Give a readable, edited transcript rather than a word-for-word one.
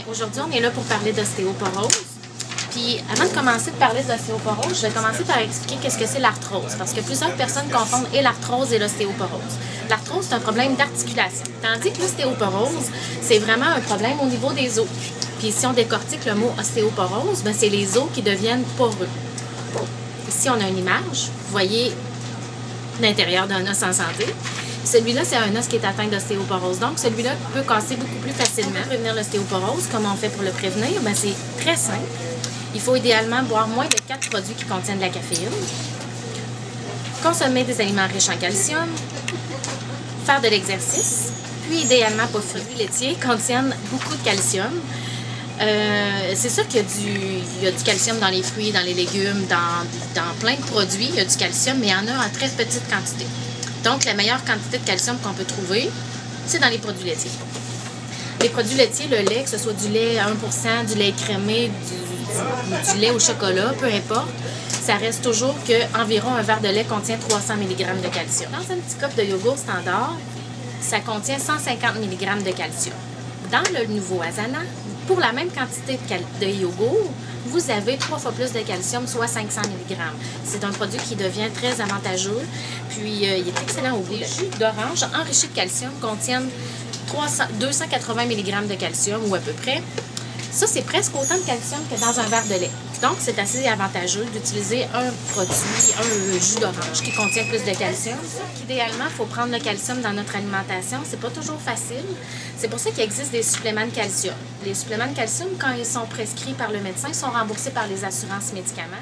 Aujourd'hui, on est là pour parler d'ostéoporose. Puis, avant de commencer de parler d'ostéoporose, je vais commencer par expliquer qu'est-ce que c'est l'arthrose. Parce que plusieurs personnes confondent et l'arthrose et l'ostéoporose. L'arthrose, c'est un problème d'articulation. Tandis que l'ostéoporose, c'est vraiment un problème au niveau des os. Puis, si on décortique le mot ostéoporose, c'est les os qui deviennent poreux. Ici, on a une image. Vous voyez l'intérieur d'un os en santé. Celui-là, c'est un os qui est atteint d'ostéoporose. Donc, celui-là peut casser beaucoup plus facilement. Pour prévenir l'ostéoporose, comment on fait pour le prévenir? C'est très simple. Il faut idéalement boire moins de 4 produits qui contiennent de la caféine, consommer des aliments riches en calcium, faire de l'exercice, puis idéalement pas fruits laitiers contiennent beaucoup de calcium. C'est sûr qu'il y a du calcium dans les fruits, dans les légumes, dans plein de produits, il y a du calcium, mais il y en a en très petite quantité. Donc, la meilleure quantité de calcium qu'on peut trouver, c'est dans les produits laitiers. Les produits laitiers, le lait, que ce soit du lait à 1%, du lait écrémé, du lait au chocolat, peu importe, ça reste toujours qu'environ un verre de lait contient 300 mg de calcium. Dans un petit cup de yogourt standard, ça contient 150 mg de calcium. Dans le nouveau Asana, pour la même quantité de yogourt, vous avez 3 fois plus de calcium, soit 500 mg. C'est un produit qui devient très avantageux, puis il est excellent au goût. Les jus d'orange enrichis de calcium contiennent 280 mg de calcium, ou à peu près. Ça, c'est presque autant de calcium que dans un verre de lait. Donc, c'est assez avantageux d'utiliser un produit, un jus d'orange qui contient plus de calcium. Idéalement, il faut prendre le calcium dans notre alimentation. C'est pas toujours facile. C'est pour ça qu'il existe des suppléments de calcium. Les suppléments de calcium, quand ils sont prescrits par le médecin, sont remboursés par les assurances médicaments.